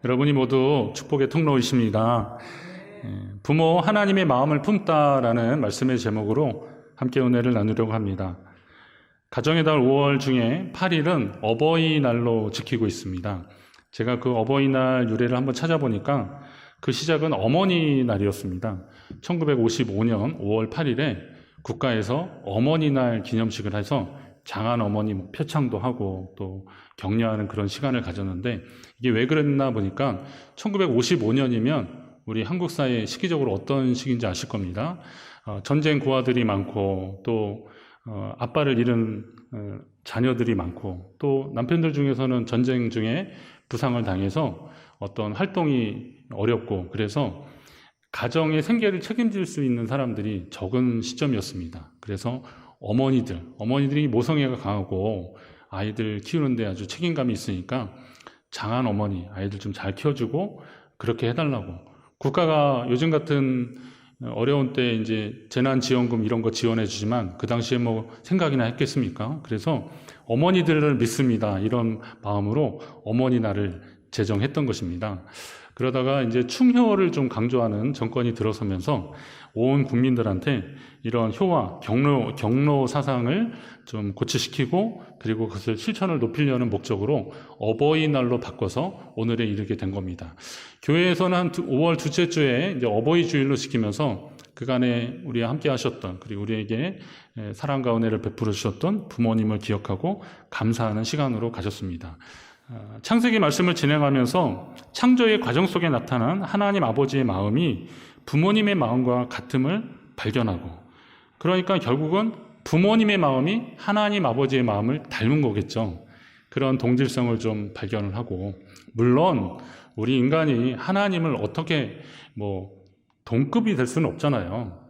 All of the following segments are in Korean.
여러분이 모두 축복의 통로이십니다. 부모 하나님의 마음을 품다라는 말씀의 제목으로 함께 은혜를 나누려고 합니다. 가정의 달 5월 중에 8일은 어버이날로 지키고 있습니다. 제가 그 어버이날 유래를 한번 찾아보니까 그 시작은 어머니날이었습니다. 1955년 5월 8일에 국가에서 어머니날 기념식을 해서 장한 어머니 표창도 하고 또 격려하는 그런 시간을 가졌는데, 이게 왜 그랬나 보니까 1955년이면 우리 한국 사회 시기적으로 어떤 시기인지 아실 겁니다. 전쟁 고아들이 많고 또 아빠를 잃은 자녀들이 많고 또 남편들 중에서는 전쟁 중에 부상을 당해서 어떤 활동이 어렵고, 그래서 가정의 생계를 책임질 수 있는 사람들이 적은 시점이었습니다. 그래서 어머니들이 모성애가 강하고 아이들 키우는데 아주 책임감이 있으니까 장한 어머니, 아이들 좀 잘 키워주고 그렇게 해달라고, 국가가 요즘 같은 어려운 때 이제 재난지원금 이런 거 지원해 주지만 그 당시에 뭐 생각이나 했겠습니까? 그래서 어머니들을 믿습니다, 이런 마음으로 어머니 날을 제정했던 것입니다. 그러다가 이제 충효를 좀 강조하는 정권이 들어서면서 온 국민들한테 이런 효와 경로 사상을 좀 고취시키고, 그리고 그것을 실천을 높이려는 목적으로 어버이날로 바꿔서 오늘에 이르게 된 겁니다. 교회에서는 한 5월 둘째 주에 이제 어버이 주일로 지키면서 그간에 우리와 함께 하셨던, 그리고 우리에게 사랑과 은혜를 베풀어 주셨던 부모님을 기억하고 감사하는 시간으로 가졌습니다. 창세기 말씀을 진행하면서 창조의 과정 속에 나타난 하나님 아버지의 마음이 부모님의 마음과 같음을 발견하고, 그러니까 결국은 부모님의 마음이 하나님 아버지의 마음을 닮은 거겠죠. 그런 동질성을 좀 발견을 하고, 물론 우리 인간이 하나님을 어떻게 동급이 될 수는 없잖아요.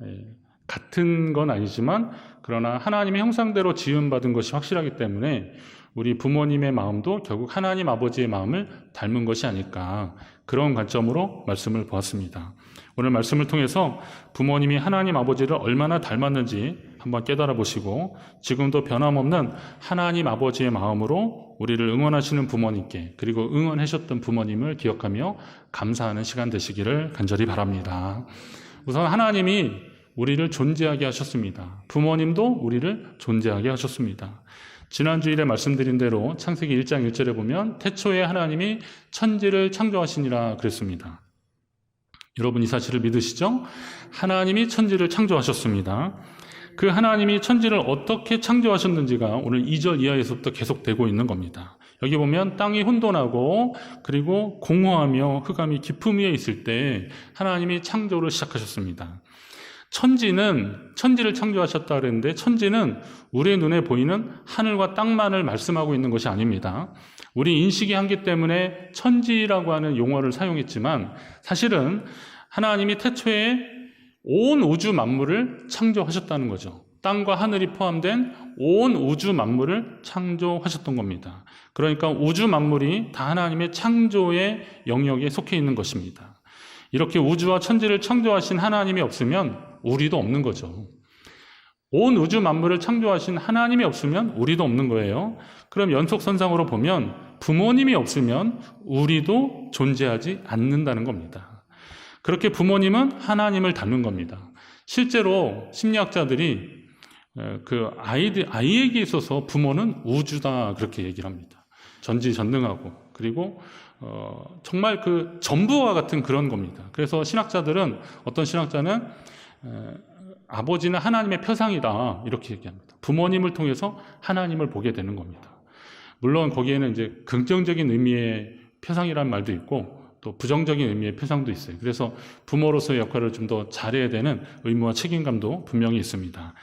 같은 건 아니지만 그러나 하나님의 형상대로 지음받은 것이 확실하기 때문에 우리 부모님의 마음도 결국 하나님 아버지의 마음을 닮은 것이 아닐까, 그런 관점으로 말씀을 보았습니다. 오늘 말씀을 통해서 부모님이 하나님 아버지를 얼마나 닮았는지 한번 깨달아 보시고, 지금도 변함없는 하나님 아버지의 마음으로 우리를 응원하시는 부모님께, 그리고 응원하셨던 부모님을 기억하며 감사하는 시간 되시기를 간절히 바랍니다. 우선 하나님이 우리를 존재하게 하셨습니다. 부모님도 우리를 존재하게 하셨습니다. 지난주일에 말씀드린 대로 창세기 1장 1절에 보면 태초에 하나님이 천지를 창조하시니라 그랬습니다. 여러분 이 사실을 믿으시죠? 하나님이 천지를 창조하셨습니다. 그 하나님이 천지를 어떻게 창조하셨는지가 오늘 2절 이하에서부터 계속되고 있는 겁니다. 여기 보면 땅이 혼돈하고 그리고 공허하며 흑암이 깊음 위에 있을 때 하나님이 창조를 시작하셨습니다. 천지를 창조하셨다 그랬는데, 천지는 우리의 눈에 보이는 하늘과 땅만을 말씀하고 있는 것이 아닙니다. 우리 인식의 한계 때문에 천지라고 하는 용어를 사용했지만, 사실은 하나님이 태초에 온 우주 만물을 창조하셨다는 거죠. 땅과 하늘이 포함된 온 우주 만물을 창조하셨던 겁니다. 그러니까 우주 만물이 다 하나님의 창조의 영역에 속해 있는 것입니다. 이렇게 우주와 천지를 창조하신 하나님이 없으면 우리도 없는 거죠. 온 우주 만물을 창조하신 하나님이 없으면 우리도 없는 거예요. 그럼 연속선상으로 보면 부모님이 없으면 우리도 존재하지 않는다는 겁니다. 그렇게 부모님은 하나님을 닮는 겁니다. 실제로 심리학자들이 그 아이에게 있어서 부모는 우주다 그렇게 얘기를 합니다. 전지전능하고, 그리고 정말 그 전부와 같은 그런 겁니다. 그래서 신학자들은, 어떤 신학자는 아버지는 하나님의 표상이다 이렇게 얘기합니다. 부모님을 통해서 하나님을 보게 되는 겁니다. 물론 거기에는 이제 긍정적인 의미의 표상이라는 말도 있고 또 부정적인 의미의 표상도 있어요. 그래서 부모로서의 역할을 좀 더 잘해야 되는 의무와 책임감도 분명히 있습니다.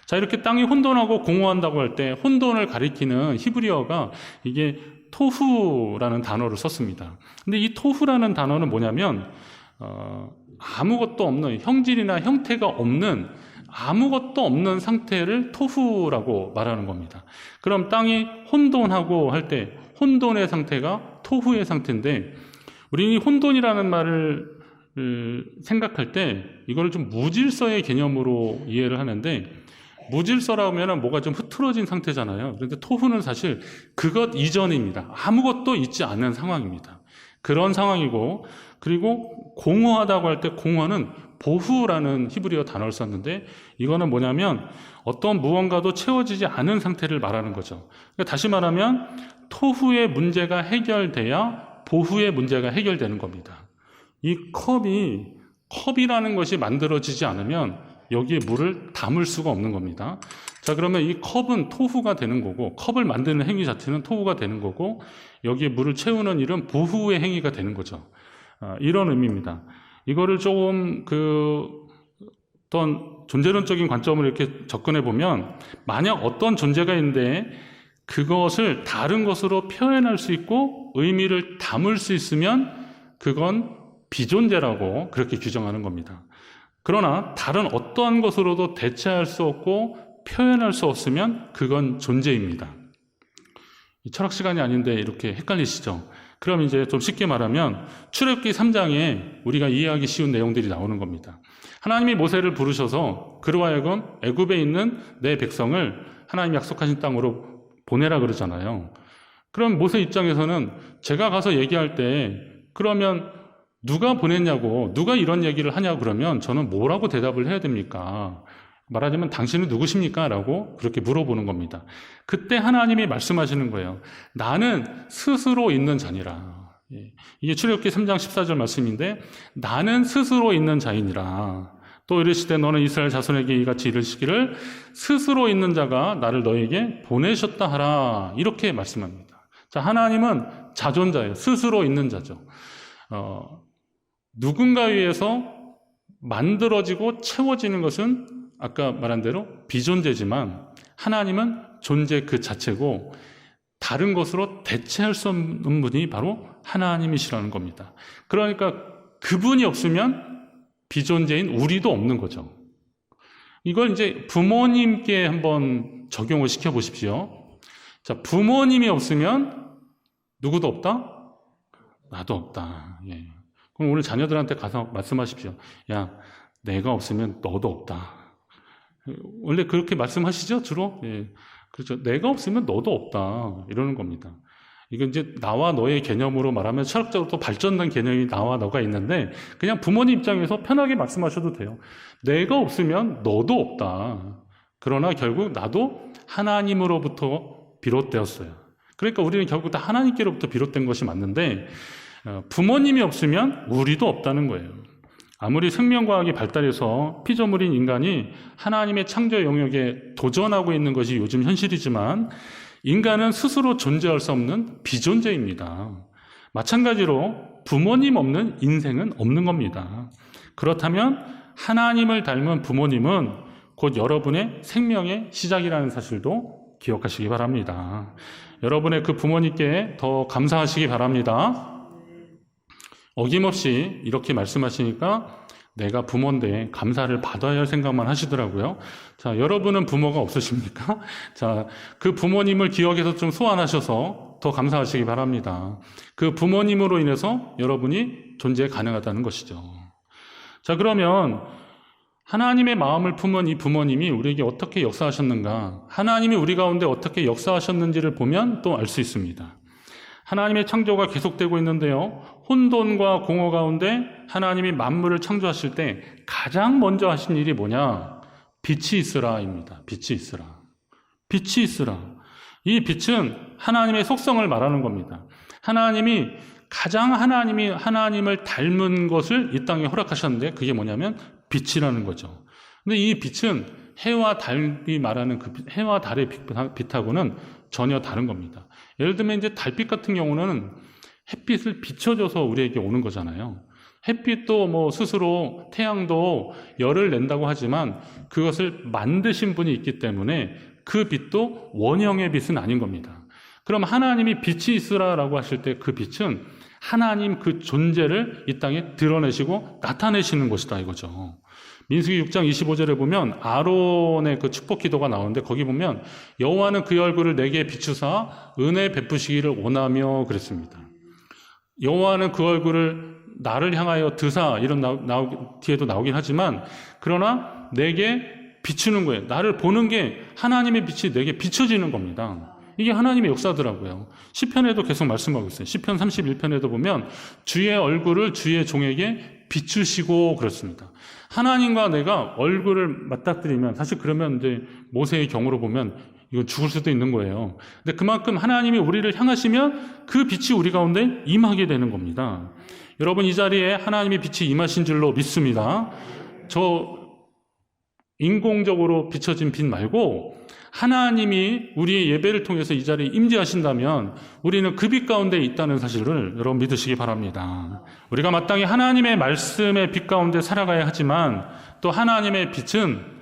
자, 이렇게 땅이 혼돈하고 공허한다고 할 때 혼돈을 가리키는 히브리어가 이게 토후라는 단어를 썼습니다. 근데 이 토후라는 단어는 뭐냐면 아무것도 없는, 형질이나 형태가 없는, 아무것도 없는 상태를 토후라고 말하는 겁니다. 그럼 땅이 혼돈하고 할 때 혼돈의 상태가 토후의 상태인데, 우리는 혼돈이라는 말을 생각할 때 이거를 좀 무질서의 개념으로 이해를 하는데, 무질서라고 하면 뭐가 좀 흐트러진 상태잖아요. 그런데 토후는 사실 그것 이전입니다. 아무것도 있지 않은 상황입니다. 그런 상황이고, 그리고 공허하다고 할 때 공허는 보후라는 히브리어 단어를 썼는데, 이거는 뭐냐면 어떤 무언가도 채워지지 않은 상태를 말하는 거죠. 그러니까 다시 말하면 토후의 문제가 해결돼야 보후의 문제가 해결되는 겁니다. 이 컵이라는 것이 만들어지지 않으면 여기에 물을 담을 수가 없는 겁니다. 자, 그러면 이 컵은 토후가 되는 거고, 컵을 만드는 행위 자체는 토후가 되는 거고, 여기에 물을 채우는 일은 보후의 행위가 되는 거죠. 이런 의미입니다. 이거를 조금 어떤 존재론적인 관점으로 이렇게 접근해 보면, 만약 어떤 존재가 있는데 그것을 다른 것으로 표현할 수 있고 의미를 담을 수 있으면 그건 비존재라고 그렇게 규정하는 겁니다. 그러나 다른 어떠한 것으로도 대체할 수 없고 표현할 수 없으면 그건 존재입니다. 철학 시간이 아닌데 이렇게 헷갈리시죠? 그럼 이제 좀 쉽게 말하면 출애굽기 3장에 우리가 이해하기 쉬운 내용들이 나오는 겁니다. 하나님이 모세를 부르셔서 그로 하여금 애굽에 있는 내 백성을 하나님 약속하신 땅으로 보내라 그러잖아요. 그럼 모세 입장에서는 제가 가서 얘기할 때 그러면 누가 보냈냐고, 누가 이런 얘기를 하냐고 그러면 저는 뭐라고 대답을 해야 됩니까? 말하자면 당신은 누구십니까? 라고 그렇게 물어보는 겁니다. 그때 하나님이 말씀하시는 거예요. 나는 스스로 있는 자니라. 이게 출애굽기 3장 14절 말씀인데, 나는 스스로 있는 자이니라. 또 이르시되 너는 이스라엘 자손에게 이같이 이르시기를 스스로 있는 자가 나를 너에게 보내셨다 하라. 이렇게 말씀합니다. 자, 하나님은 자존자예요. 스스로 있는 자죠. 누군가에 의해서 만들어지고 채워지는 것은 아까 말한 대로 비존재지만 하나님은 존재 그 자체고 다른 것으로 대체할 수 없는 분이 바로 하나님이시라는 겁니다. 그러니까 그분이 없으면 비존재인 우리도 없는 거죠. 이걸 이제 부모님께 한번 적용을 시켜보십시오. 자, 부모님이 없으면 누구도 없다? 나도 없다. 예. 그럼 오늘 자녀들한테 가서 말씀하십시오. 야, 내가 없으면 너도 없다. 원래 그렇게 말씀하시죠, 주로? 예. 그렇죠. 내가 없으면 너도 없다. 이러는 겁니다. 이건 이제 나와 너의 개념으로 말하면 철학적으로 또 발전된 개념이 나와 너가 있는데, 그냥 부모님 입장에서 편하게 말씀하셔도 돼요. 내가 없으면 너도 없다. 그러나 결국 나도 하나님으로부터 비롯되었어요. 그러니까 우리는 결국 다 하나님께로부터 비롯된 것이 맞는데, 부모님이 없으면 우리도 없다는 거예요. 아무리 생명과학이 발달해서 피조물인 인간이 하나님의 창조 영역에 도전하고 있는 것이 요즘 현실이지만 인간은 스스로 존재할 수 없는 비존재입니다. 마찬가지로 부모님 없는 인생은 없는 겁니다. 그렇다면 하나님을 닮은 부모님은 곧 여러분의 생명의 시작이라는 사실도 기억하시기 바랍니다. 여러분의 그 부모님께 더 감사하시기 바랍니다. 어김없이 이렇게 말씀하시니까 내가 부모인데 감사를 받아야 할 생각만 하시더라고요. 자, 여러분은 부모가 없으십니까? 자, 그 부모님을 기억해서 좀 소환하셔서 더 감사하시기 바랍니다. 그 부모님으로 인해서 여러분이 존재 가능하다는 것이죠. 자, 그러면 하나님의 마음을 품은 이 부모님이 우리에게 어떻게 역사하셨는가? 하나님이 우리 가운데 어떻게 역사하셨는지를 보면 또 알 수 있습니다. 하나님의 창조가 계속되고 있는데요. 혼돈과 공허 가운데 하나님이 만물을 창조하실 때 가장 먼저 하신 일이 뭐냐? 빛이 있으라입니다. 빛이 있으라. 빛이 있으라. 이 빛은 하나님의 속성을 말하는 겁니다. 하나님이 가장 하나님을 닮은 것을 이 땅에 허락하셨는데 그게 뭐냐면 빛이라는 거죠. 근데 이 빛은 해와 달이 말하는 그 해와 달의 빛하고는 전혀 다른 겁니다. 예를 들면 이제 달빛 같은 경우는 햇빛을 비춰줘서 우리에게 오는 거잖아요. 햇빛도 뭐 스스로 태양도 열을 낸다고 하지만 그것을 만드신 분이 있기 때문에 그 빛도 원형의 빛은 아닌 겁니다. 그럼 하나님이 빛이 있으라라고 하실 때 그 빛은 하나님 그 존재를 이 땅에 드러내시고 나타내시는 것이다 이거죠. 민수기 6장 25절에 보면 아론의 그 축복 기도가 나오는데 거기 보면 여호와는 그의 얼굴을 내게 비추사 은혜 베푸시기를 원하며 그랬습니다. 여호와는 그 얼굴을 나를 향하여 드사 이런 뒤에도 나오긴 하지만 그러나 내게 비추는 거예요. 나를 보는 게 하나님의 빛이 내게 비춰지는 겁니다. 이게 하나님의 역사더라고요. 시편에도 계속 말씀하고 있어요. 시편 31편에도 보면 주의 얼굴을 주의 종에게 비추시고 그렇습니다. 하나님과 내가 얼굴을 맞닥뜨리면 사실 그러면 이제 모세의 경우로 보면 이거 죽을 수도 있는 거예요. 근데 그만큼 하나님이 우리를 향하시면 그 빛이 우리 가운데 임하게 되는 겁니다. 여러분 이 자리에 하나님의 빛이 임하신 줄로 믿습니다. 저 인공적으로 비춰진 빛 말고 하나님이 우리의 예배를 통해서 이 자리에 임재하신다면 우리는 그 빛 가운데 있다는 사실을 여러분 믿으시기 바랍니다. 우리가 마땅히 하나님의 말씀의 빛 가운데 살아가야 하지만 또 하나님의 빛은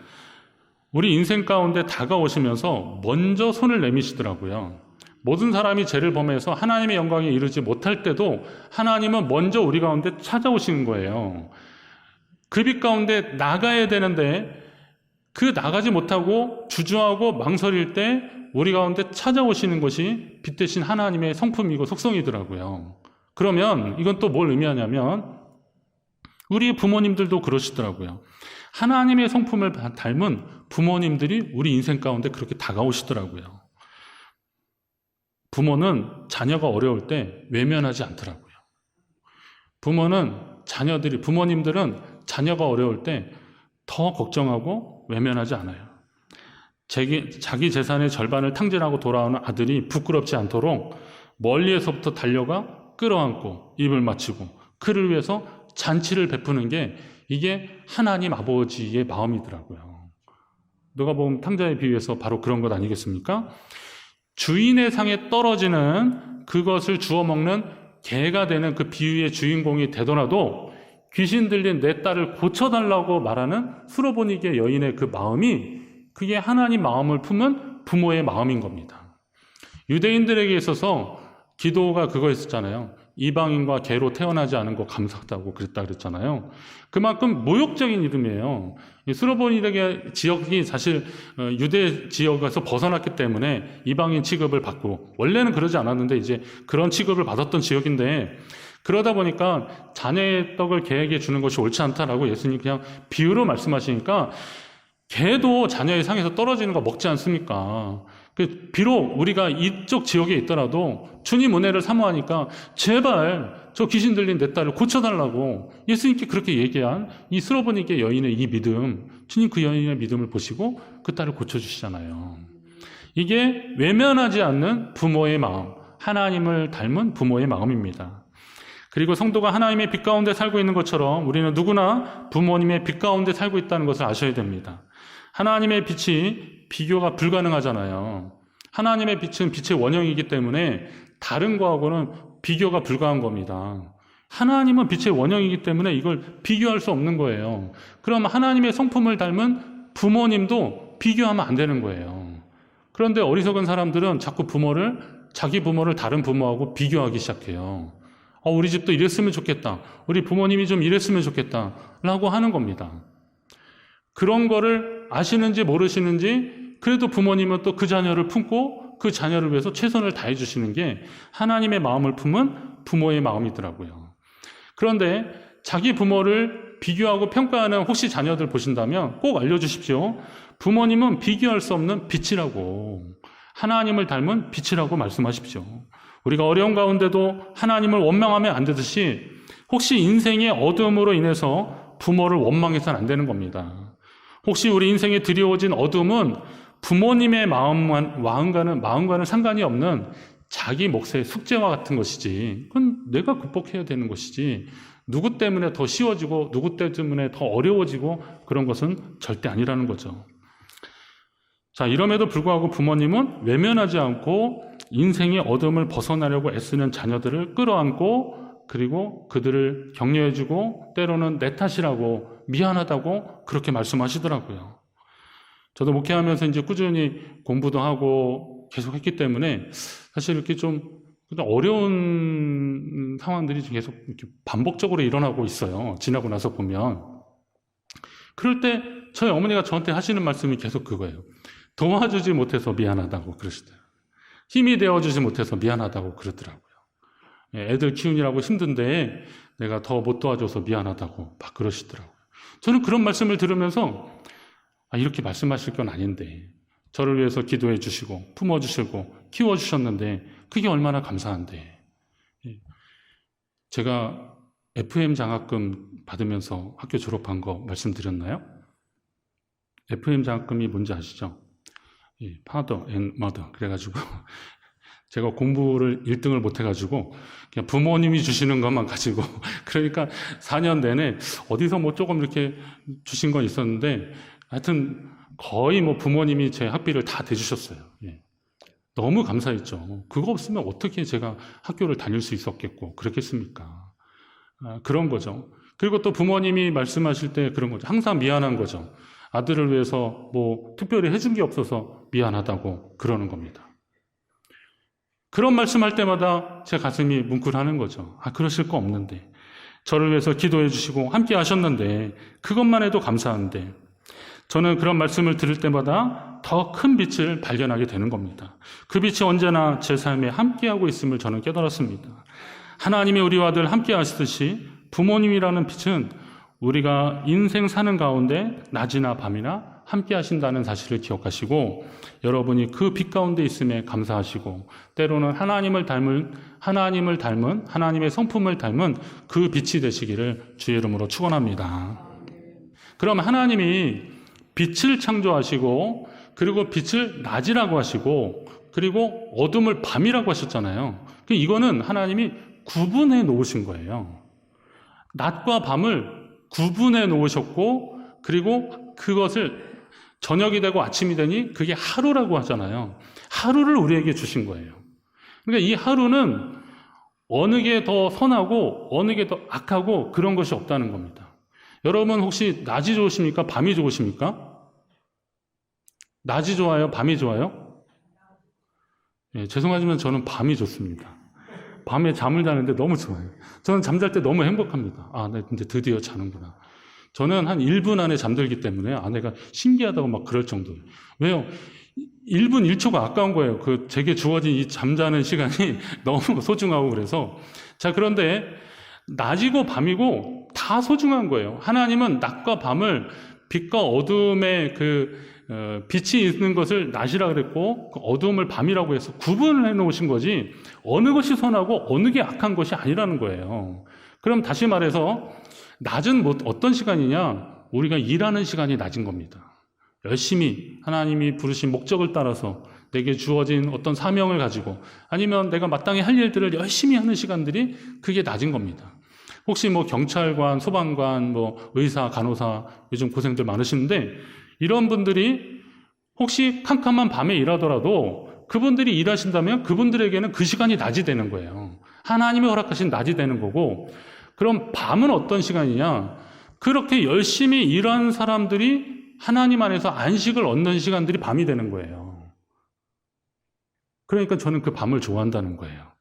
우리 인생 가운데 다가오시면서 먼저 손을 내미시더라고요. 모든 사람이 죄를 범해서 하나님의 영광에 이르지 못할 때도 하나님은 먼저 우리 가운데 찾아오시는 거예요. 그 빛 가운데 나가야 되는데 그 나가지 못하고 주저하고 망설일 때 우리 가운데 찾아오시는 것이 빛 대신 하나님의 성품이고 속성이더라고요. 그러면 이건 또 뭘 의미하냐면 우리 부모님들도 그러시더라고요. 하나님의 성품을 닮은 부모님들이 우리 인생 가운데 그렇게 다가오시더라고요. 부모는 자녀가 어려울 때 외면하지 않더라고요. 부모님들은 자녀가 어려울 때 더 걱정하고 외면하지 않아요. 자기 재산의 절반을 탕진하고 돌아오는 아들이 부끄럽지 않도록 멀리에서부터 달려가 끌어안고 입을 맞추고 그를 위해서 잔치를 베푸는 게 이게 하나님 아버지의 마음이더라고요. 누가 보면 탕자에 비유해서 바로 그런 것 아니겠습니까? 주인의 상에 떨어지는 그것을 주워 먹는 개가 되는 그 비유의 주인공이 되더라도 귀신 들린 내 딸을 고쳐달라고 말하는 수로보니게 여인의 그 마음이 그게 하나님 마음을 품은 부모의 마음인 겁니다. 유대인들에게 있어서 기도가 그거였었잖아요. 이방인과 개로 태어나지 않은 거 감사하다고 그랬잖아요. 그만큼 모욕적인 이름이에요. 수로보니게 지역이 사실 유대 지역에서 벗어났기 때문에 이방인 취급을 받고 원래는 그러지 않았는데 이제 그런 취급을 받았던 지역인데 그러다 보니까 자녀의 떡을 개에게 주는 것이 옳지 않다라고 예수님 그냥 비유로 말씀하시니까 개도 자녀의 상에서 떨어지는 거 먹지 않습니까? 비록 우리가 이쪽 지역에 있더라도 주님 은혜를 사모하니까 제발 저 귀신 들린 내 딸을 고쳐달라고 예수님께 그렇게 얘기한 이 스로보니게 여인의 이 믿음, 주님 그 여인의 믿음을 보시고 그 딸을 고쳐주시잖아요. 이게 외면하지 않는 부모의 마음, 하나님을 닮은 부모의 마음입니다. 그리고 성도가 하나님의 빛 가운데 살고 있는 것처럼 우리는 누구나 부모님의 빛 가운데 살고 있다는 것을 아셔야 됩니다. 하나님의 빛이 비교가 불가능하잖아요. 하나님의 빛은 빛의 원형이기 때문에 다른 거하고는 비교가 불가한 겁니다. 하나님은 빛의 원형이기 때문에 이걸 비교할 수 없는 거예요. 그럼 하나님의 성품을 닮은 부모님도 비교하면 안 되는 거예요. 그런데 어리석은 사람들은 자꾸 자기 부모를 다른 부모하고 비교하기 시작해요. 우리 집도 이랬으면 좋겠다. 우리 부모님이 좀 이랬으면 좋겠다. 라고 하는 겁니다. 그런 거를 아시는지 모르시는지 그래도 부모님은 또 그 자녀를 품고 그 자녀를 위해서 최선을 다해 주시는 게 하나님의 마음을 품은 부모의 마음이더라고요. 그런데 자기 부모를 비교하고 평가하는 혹시 자녀들 보신다면 꼭 알려주십시오. 부모님은 비교할 수 없는 빛이라고, 하나님을 닮은 빛이라고 말씀하십시오. 우리가 어려운 가운데도 하나님을 원망하면 안 되듯이 혹시 인생의 어둠으로 인해서 부모를 원망해서는 안 되는 겁니다. 혹시 우리 인생에 들여오진 어둠은 부모님의 마음과는 상관이 없는 자기 몫의 숙제와 같은 것이지, 그건 내가 극복해야 되는 것이지 누구 때문에 더 쉬워지고 누구 때문에 더 어려워지고 그런 것은 절대 아니라는 거죠. 자, 이럼에도 불구하고 부모님은 외면하지 않고 인생의 어둠을 벗어나려고 애쓰는 자녀들을 끌어안고 그리고 그들을 격려해주고 때로는 내 탓이라고 미안하다고 그렇게 말씀하시더라고요. 저도 목회하면서 이제 꾸준히 공부도 하고 계속 했기 때문에 사실 이렇게 좀 어려운 상황들이 계속 이렇게 반복적으로 일어나고 있어요. 지나고 나서 보면. 그럴 때 저희 어머니가 저한테 하시는 말씀이 계속 그거예요. 도와주지 못해서 미안하다고 그러시더라고요. 힘이 되어주지 못해서 미안하다고 그러더라고요. 애들 키우느라고 힘든데 내가 더 못 도와줘서 미안하다고 막 그러시더라고요. 저는 그런 말씀을 들으면서 이렇게 말씀하실 건 아닌데 저를 위해서 기도해 주시고 품어주시고 키워주셨는데 그게 얼마나 감사한데. 제가 FM 장학금 받으면서 학교 졸업한 거 말씀드렸나요? FM 장학금이 뭔지 아시죠? Father and Mother. 그래가지고 제가 공부를 1등을 못해가지고 그냥 부모님이 주시는 것만 가지고 그러니까 4년 내내 어디서 뭐 조금 이렇게 주신 건 있었는데 하여튼 거의 뭐 부모님이 제 학비를 다 대주셨어요. 너무 감사했죠. 그거 없으면 어떻게 제가 학교를 다닐 수 있었겠고 그렇겠습니까? 그런 거죠. 그리고 또 부모님이 말씀하실 때 그런 거죠. 항상 미안한 거죠. 아들을 위해서 뭐 특별히 해준 게 없어서 미안하다고 그러는 겁니다. 그런 말씀할 때마다 제 가슴이 뭉클하는 거죠. 그러실 거 없는데. 저를 위해서 기도해 주시고 함께 하셨는데 그것만 해도 감사한데 저는 그런 말씀을 들을 때마다 더 큰 빛을 발견하게 되는 겁니다. 그 빛이 언제나 제 삶에 함께하고 있음을 저는 깨달았습니다. 하나님이 우리와 늘 함께 하시듯이 부모님이라는 빛은 우리가 인생 사는 가운데 낮이나 밤이나 함께 하신다는 사실을 기억하시고 여러분이 그 빛 가운데 있음에 감사하시고 때로는 하나님의 하나님의 성품을 닮은 그 빛이 되시기를 주의 이름으로 축원합니다. 그럼 하나님이 빛을 창조하시고 그리고 빛을 낮이라고 하시고 그리고 어둠을 밤이라고 하셨잖아요. 이거는 하나님이 구분해 놓으신 거예요. 낮과 밤을 구분해 놓으셨고 그리고 그것을 저녁이 되고 아침이 되니 그게 하루라고 하잖아요. 하루를 우리에게 주신 거예요. 그러니까 이 하루는 어느 게 더 선하고 어느 게 더 악하고 그런 것이 없다는 겁니다. 여러분 혹시 낮이 좋으십니까? 밤이 좋으십니까? 낮이 좋아요? 밤이 좋아요? 죄송하지만 저는 밤이 좋습니다. 밤에 잠을 자는데 너무 좋아요. 저는 잠잘 때 너무 행복합니다. 나 이제 드디어 자는구나. 저는 한 1분 안에 잠들기 때문에 아내가 신기하다고 막 그럴 정도예요. 왜요? 1분 1초가 아까운 거예요. 제게 주어진 이 잠자는 시간이 너무 소중하고 그래서. 자, 그런데 낮이고 밤이고 다 소중한 거예요. 하나님은 낮과 밤을 빛과 어둠의 빛이 있는 것을 낮이라 그랬고 어둠을 밤이라고 해서 구분을 해놓으신 거지 어느 것이 선하고 어느 게 악한 것이 아니라는 거예요. 그럼 다시 말해서 낮은 어떤 시간이냐? 우리가 일하는 시간이 낮은 겁니다. 열심히 하나님이 부르신 목적을 따라서 내게 주어진 어떤 사명을 가지고 아니면 내가 마땅히 할 일들을 열심히 하는 시간들이 그게 낮은 겁니다. 혹시 뭐 경찰관, 소방관, 뭐 의사, 간호사 요즘 고생들 많으시는데 이런 분들이 혹시 캄캄한 밤에 일하더라도 그분들이 일하신다면 그분들에게는 그 시간이 낮이 되는 거예요. 하나님이 허락하신 낮이 되는 거고 그럼 밤은 어떤 시간이냐? 그렇게 열심히 일하는 사람들이 하나님 안에서 안식을 얻는 시간들이 밤이 되는 거예요. 그러니까 저는 그 밤을 좋아한다는 거예요.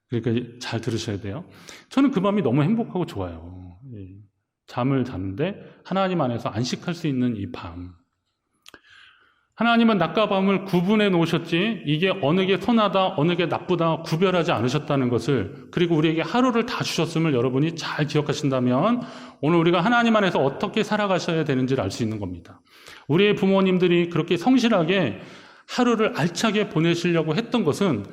그러니까 잘 들으셔야 돼요. 저는 그 밤이 너무 행복하고 좋아요. 잠을 자는데 하나님 안에서 안식할 수 있는 이 밤. 하나님은 낮과 밤을 구분해 놓으셨지 이게 어느 게 선하다 어느 게 나쁘다 구별하지 않으셨다는 것을 그리고 우리에게 하루를 다 주셨음을 여러분이 잘 기억하신다면 오늘 우리가 하나님 안에서 어떻게 살아가셔야 되는지를 알 수 있는 겁니다. 우리의 부모님들이 그렇게 성실하게 하루를 알차게 보내시려고 했던 것은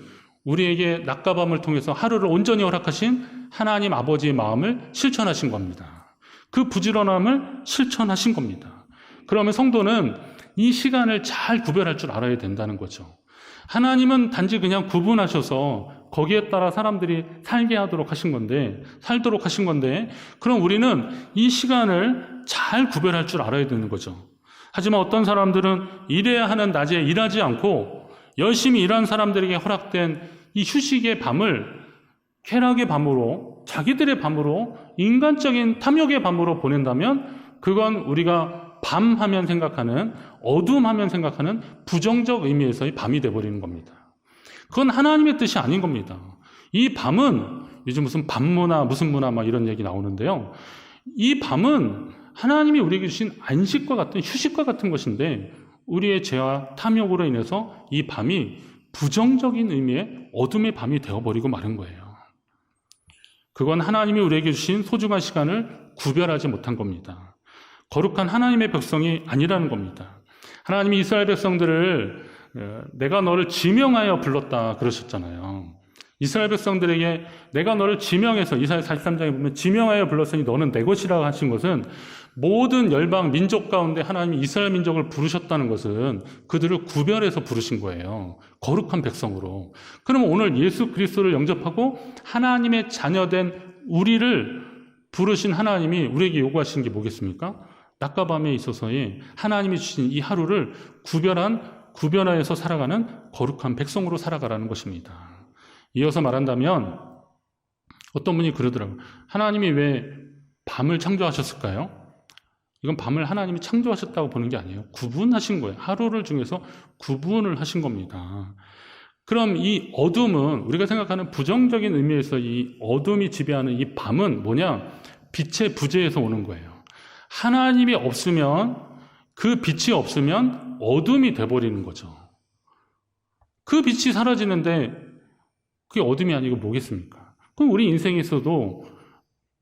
우리에게 낮과 밤을 통해서 하루를 온전히 허락하신 하나님 아버지의 마음을 실천하신 겁니다. 그 부지런함을 실천하신 겁니다. 그러면 성도는 이 시간을 잘 구별할 줄 알아야 된다는 거죠. 하나님은 단지 그냥 구분하셔서 거기에 따라 사람들이 살도록 하신 건데 그럼 우리는 이 시간을 잘 구별할 줄 알아야 되는 거죠. 하지만 어떤 사람들은 일해야 하는 낮에 일하지 않고 열심히 일한 사람들에게 허락된 이 휴식의 밤을 쾌락의 밤으로 자기들의 밤으로 인간적인 탐욕의 밤으로 보낸다면 그건 우리가 밤 하면 생각하는 어둠 하면 생각하는 부정적 의미에서의 밤이 돼버리는 겁니다. 그건 하나님의 뜻이 아닌 겁니다. 이 밤은 요즘 무슨 밤문화 무슨 문화 막 이런 얘기 나오는데요. 이 밤은 하나님이 우리에게 주신 안식과 같은 휴식과 같은 것인데 우리의 죄와 탐욕으로 인해서 이 밤이 부정적인 의미의 어둠의 밤이 되어버리고 마는 거예요. 그건 하나님이 우리에게 주신 소중한 시간을 구별하지 못한 겁니다. 거룩한 하나님의 백성이 아니라는 겁니다. 하나님이 이스라엘 백성들을 내가 너를 지명하여 불렀다 그러셨잖아요. 이스라엘 백성들에게 내가 너를 지명해서 이사야 43장에 보면 지명하여 불렀으니 너는 내 것이라고 하신 것은 모든 열방 민족 가운데 하나님이 이스라엘 민족을 부르셨다는 것은 그들을 구별해서 부르신 거예요. 거룩한 백성으로. 그러면 오늘 예수 그리스도를 영접하고 하나님의 자녀된 우리를 부르신 하나님이 우리에게 요구하신 게 뭐겠습니까? 낮과 밤에 있어서의 하나님이 주신 이 하루를 구별하여서 살아가는 거룩한 백성으로 살아가라는 것입니다. 이어서 말한다면 어떤 분이 그러더라고요. 하나님이 왜 밤을 창조하셨을까요? 이건 밤을 하나님이 창조하셨다고 보는 게 아니에요. 구분하신 거예요. 하루를 중에서 구분을 하신 겁니다. 그럼 이 어둠은 우리가 생각하는 부정적인 의미에서 이 어둠이 지배하는 이 밤은 뭐냐? 빛의 부재에서 오는 거예요. 하나님이 없으면, 그 빛이 없으면 어둠이 돼버리는 거죠. 그 빛이 사라지는데 그게 어둠이 아니고 뭐겠습니까? 그럼 우리 인생에서도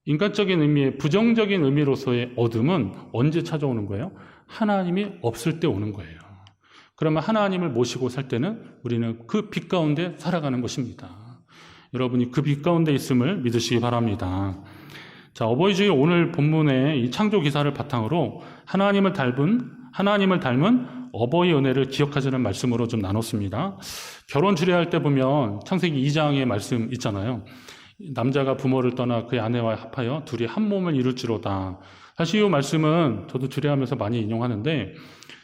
인간적인 의미의 부정적인 의미로서의 어둠은 언제 찾아오는 거예요? 하나님이 없을 때 오는 거예요. 그러면 하나님을 모시고 살 때는 우리는 그 빛 가운데 살아가는 것입니다. 여러분이 그 빛 가운데 있음을 믿으시기 바랍니다. 자, 어버이 주일 오늘 본문의 이 창조 기사를 바탕으로 하나님을 닮은 어버이 은혜를 기억하자는 말씀으로 좀 나눴습니다. 결혼 주례할 때 보면 창세기 2장의 말씀 있잖아요. 남자가 부모를 떠나 그의 아내와 합하여 둘이 한 몸을 이룰지로다. 사실 이 말씀은 저도 주례하면서 많이 인용하는데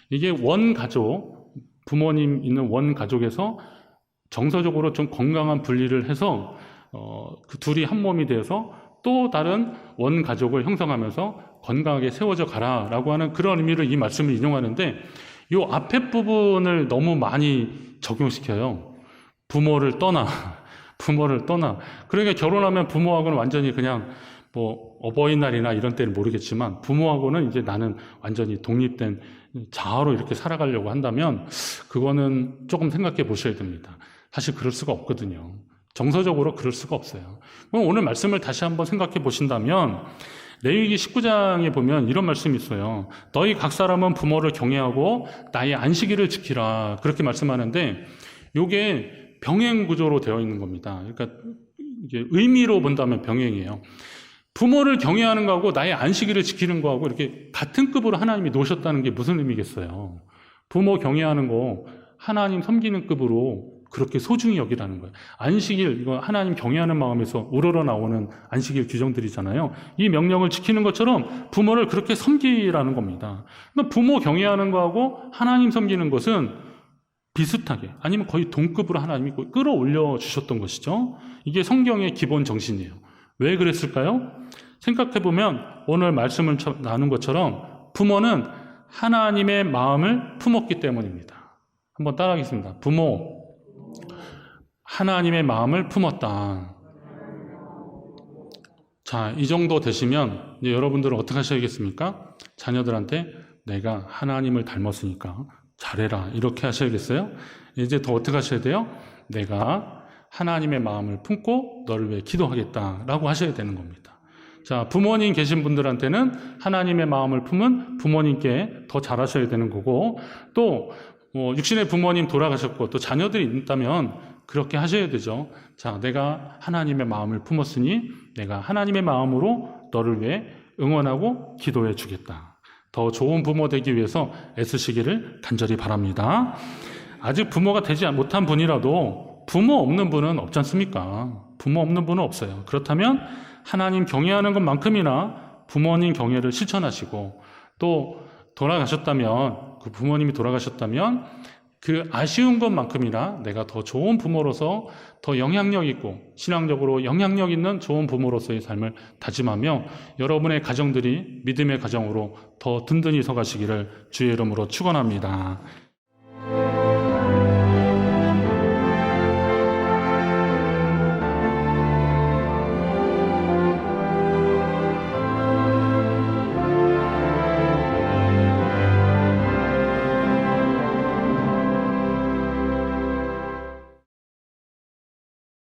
이게 원가족, 부모님 있는 원가족에서 정서적으로 좀 건강한 분리를 해서 그 둘이 한 몸이 되어서 또 다른 원가족을 형성하면서 건강하게 세워져 가라라고 하는 그런 의미를 이 말씀을 인용하는데 이 앞에 부분을 너무 많이 적용시켜요. 부모를 떠나. 그러니까 결혼하면 부모하고는 완전히 그냥 뭐 어버이날이나 이런 때는 모르겠지만 부모하고는 이제 나는 완전히 독립된 자아로 이렇게 살아가려고 한다면 그거는 조금 생각해 보셔야 됩니다. 사실 그럴 수가 없거든요. 정서적으로 그럴 수가 없어요. 그럼 오늘 말씀을 다시 한번 생각해 보신다면 레위기 19장에 보면 이런 말씀이 있어요. 너희 각 사람은 부모를 경외하고 나의 안식일을 지키라. 그렇게 말씀하는데 이게 병행 구조로 되어 있는 겁니다. 그러니까 이게 의미로 본다면 병행이에요. 부모를 경외하는 거하고 나의 안식일을 지키는 거하고 이렇게 같은 급으로 하나님이 놓으셨다는 게 무슨 의미겠어요? 부모 경외하는 거 하나님 섬기는 급으로 그렇게 소중히 여기라는 거예요. 안식일, 이거 하나님 경외하는 마음에서 우러러 나오는 안식일 규정들이잖아요. 이 명령을 지키는 것처럼 부모를 그렇게 섬기라는 겁니다. 그러니까 부모 경외하는 거하고 하나님 섬기는 것은 비슷하게 아니면 거의 동급으로 하나님이 끌어올려 주셨던 것이죠. 이게 성경의 기본 정신이에요. 왜 그랬을까요? 생각해보면 오늘 말씀을 나눈 것처럼 부모는 하나님의 마음을 품었기 때문입니다. 한번 따라하겠습니다. 부모, 하나님의 마음을 품었다. 자, 이 정도 되시면 이제 여러분들은 어떻게 하셔야겠습니까? 자녀들한테 내가 하나님을 닮았으니까 잘해라 이렇게 하셔야겠어요? 이제 더 어떻게 하셔야 돼요? 내가 하나님의 마음을 품고 너를 위해 기도하겠다라고 하셔야 되는 겁니다. 자, 부모님 계신 분들한테는 하나님의 마음을 품은 부모님께 더 잘하셔야 되는 거고 또 육신의 부모님 돌아가셨고 또 자녀들이 있다면 그렇게 하셔야 되죠. 자, 내가 하나님의 마음을 품었으니 내가 하나님의 마음으로 너를 위해 응원하고 기도해 주겠다. 더 좋은 부모 되기 위해서 애쓰시기를 간절히 바랍니다. 아직 부모가 되지 못한 분이라도 부모 없는 분은 없지 않습니까? 부모 없는 분은 없어요. 그렇다면 하나님 경외하는 것만큼이나 부모님 경외를 실천하시고 또 돌아가셨다면 그 부모님이 돌아가셨다면 그 아쉬운 것만큼이나 내가 더 좋은 부모로서 더 영향력 있고 신앙적으로 영향력 있는 좋은 부모로서의 삶을 다짐하며 여러분의 가정들이 믿음의 가정으로 더 든든히 서가시기를 주의 이름으로 축원합니다.